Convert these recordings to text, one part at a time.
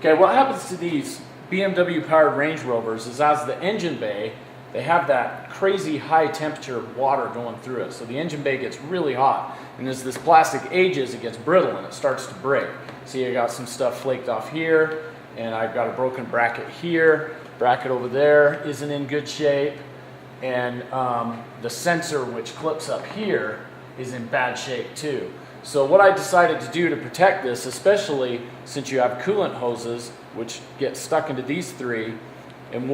Okay, what happens to these BMW powered Range Rovers is as the engine bay, they have that crazy high temperature water going through it. So the engine bay gets really hot. And as this plastic ages, it gets brittle and it starts to break. See, I got some stuff flaked off here, and I've got a broken bracket here. Bracket over there isn't in good shape. And the sensor, which clips up here, is in bad shape too. So what I decided to do to protect this, especially since you have coolant hoses, which get stuck into these three, and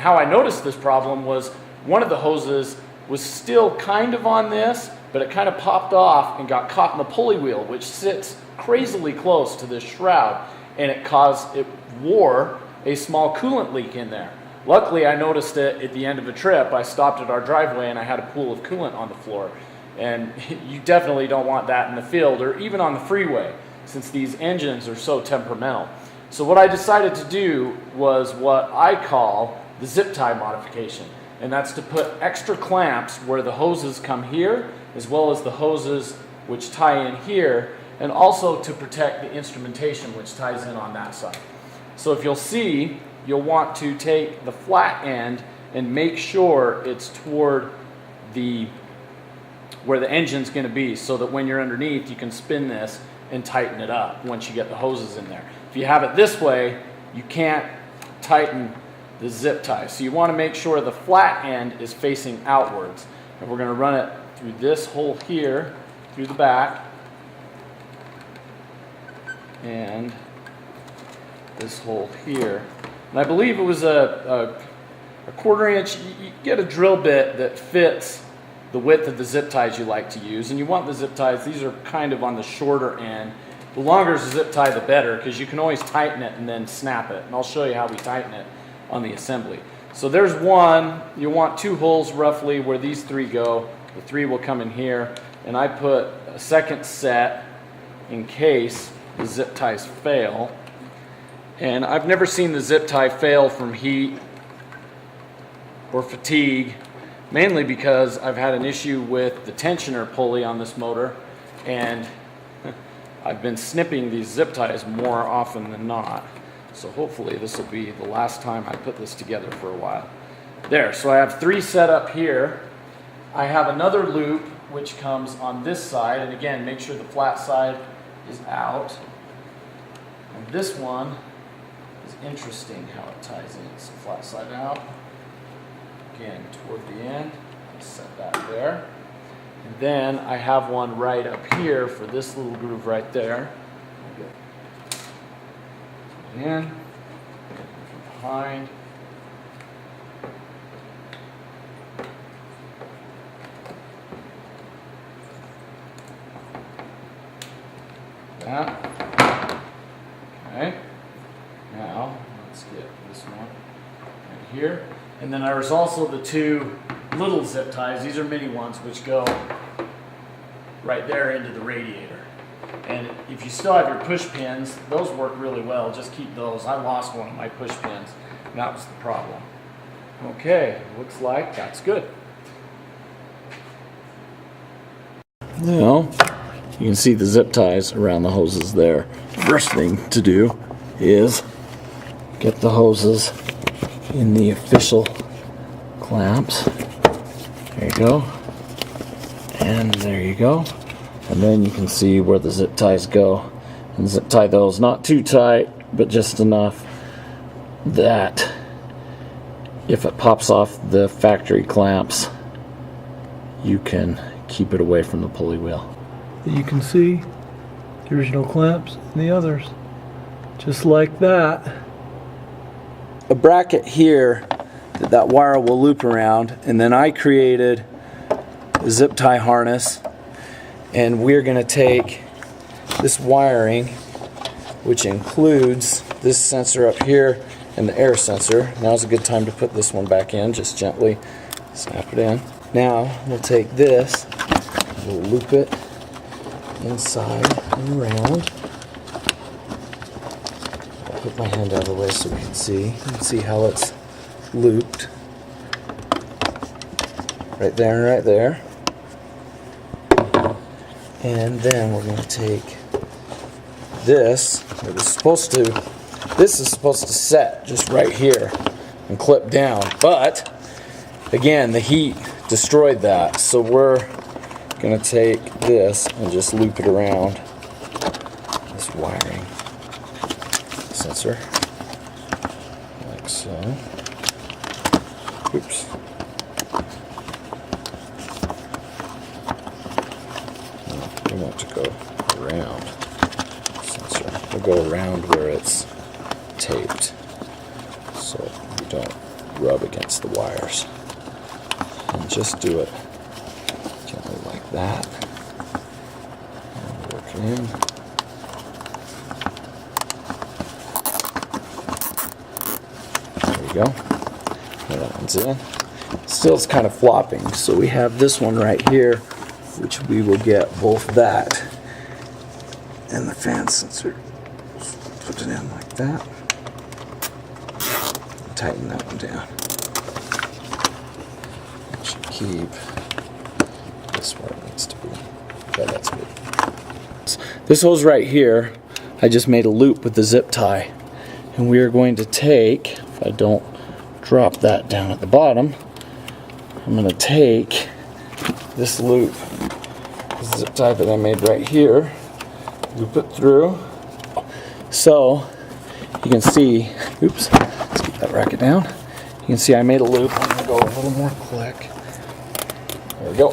how I noticed this problem was one of the hoses was still kind of on this, but it kind of popped off and got caught in the pulley wheel, which sits crazily close to this shroud, and it wore a small coolant leak in there. Luckily, I noticed it at the end of a trip. I stopped at our driveway and I had a pool of coolant on the floor. And you definitely don't want that in the field or even on the freeway, since these engines are so temperamental. So what I decided to do was what I call the zip tie modification. And that's to put extra clamps where the hoses come here, as well as the hoses which tie in here, and also to protect the instrumentation which ties in on that side. So if you'll see, you'll want to take the flat end and make sure it's toward where the engine's going to be, so that when you're underneath, you can spin this and tighten it up once you get the hoses in there. If you have it this way, you can't tighten the zip tie. So you want to make sure the flat end is facing outwards. And we're going to run it through this hole here, through the back, and this hole here. And I believe it was a 1/4 inch. You get a drill bit that fits the width of the zip ties you like to use. And you want the zip ties, these are kind of on the shorter end. The longer the zip tie, the better, because you can always tighten it and then snap it. And I'll show you how we tighten it on the assembly. So there's one. You want 2 holes roughly where these 3 go. The 3 will come in here. And I put a second set in case the zip ties fail. And I've never seen the zip tie fail from heat or fatigue, mainly because I've had an issue with the tensioner pulley on this motor, and I've been snipping these zip ties more often than not. So hopefully this will be the last time I put this together for a while. There, so I have 3 set up here. I have another loop which comes on this side, and again, make sure the flat side is out. And this one is interesting how it ties in. It's flat side out. Again, toward the end, set that there. And then I have one right up here for this little groove right there. In, from behind. That. Okay. Now, let's get this one right here. And then there's also the 2 little zip ties. These are mini ones which go right there into the radiator. And if you still have your push pins, those work really well. Just keep those. I lost one of my push pins, and that was the problem. Okay, looks like that's good. Now, you can see the zip ties around the hoses there. First thing to do is get the hoses in the official clamps. There you go. And there you go. And then you can see where the zip ties go. And zip tie those not too tight, but just enough that if it pops off the factory clamps, you can keep it away from the pulley wheel. You can see the original clamps and the others. Just like that. A bracket here that wire will loop around, and then I created a zip tie harness, and we're going to take this wiring, which includes this sensor up here and the air sensor. Now's a good time to put this one back in. Just gently snap it in. Now we'll take this, we'll loop it inside and around. Put my hand out of the way so we can see. You can see how it's looped. Right there and right there. And then we're going to take this, this is supposed to set just right here and clip down. But again, the heat destroyed that. So we're gonna take this and just loop it around this wiring sensor, like so. Oops. We want to go around sensor. We'll go around where it's taped so we don't rub against the wires. And just do it gently like that. And work it in. There you go. That one's in. Still it's kind of flopping, so we have this one right here, which we will get both that and the fan sensor. Put it in like that. Tighten that one down. Should keep this where it needs to be. Yeah, that's good. This hose right here, I just made a loop with the zip tie, and we are going to take, if I don't drop that down at the bottom, I'm going to take this loop, this zip tie that I made right here, loop it through, so you can see, oops, let's keep that racket down. You can see I made a loop. I'm going to go a little more quick. There we go.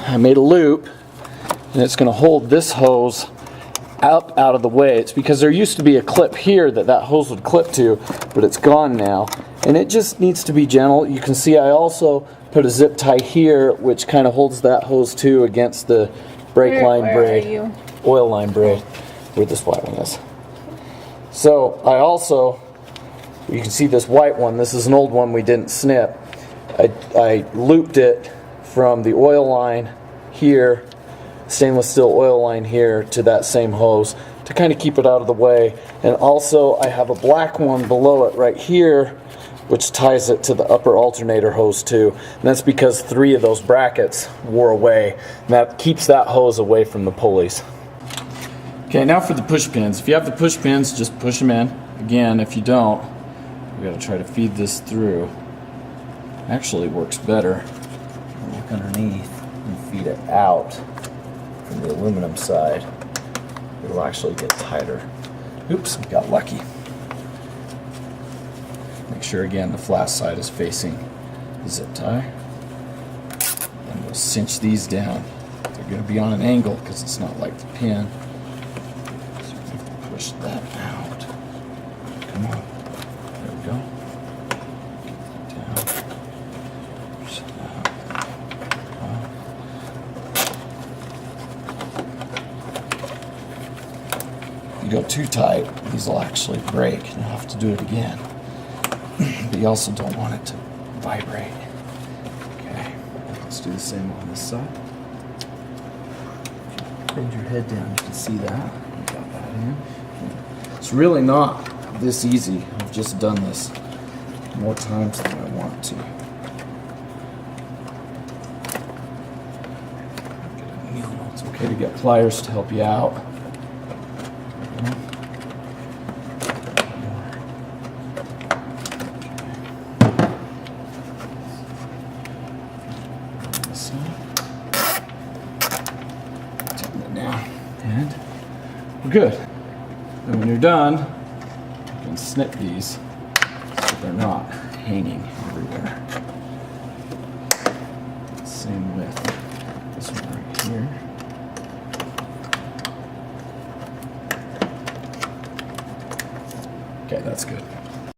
I made a loop, and it's going to hold this hose up out of the way. It's because there used to be a clip here that hose would clip to, but it's gone now. And it just needs to be gentle. You can see I also put a zip tie here, which kind of holds that hose too against the brake line braid, oil line braid, where this white one is. So I also, you can see this white one, this is an old one we didn't snip. I looped it from the oil line here, stainless steel oil line here, to that same hose to kind of keep it out of the way. And also I have a black one below it right here, which ties it to the upper alternator hose too. And that's because 3 of those brackets wore away, and that keeps that hose away from the pulleys. Okay, now for the push pins. If you have the push pins, just push them in. Again, if you don't, we gotta try to feed this through. Actually works better. Look underneath and feed it out from the aluminum side. It'll actually get tighter. Oops, we got lucky. Make sure again the flat side is facing the zip tie. And we'll cinch these down. They're going to be on an angle because it's not like the pin. So we have to push that out. Come on. There we go. Down. Push it out. If you go too tight, these will actually break and you'll have to do it again. But you also don't want it to vibrate. Okay, let's do the same on this side. Bend your head down, you can see that. We got that in. It's really not this easy. I've just done this more times than I want to. It's okay to get pliers to help you out. Tighten it down, and we're good. And when you're done, you can snip these so they're not hanging everywhere. Same with this one right here. Okay, that's good.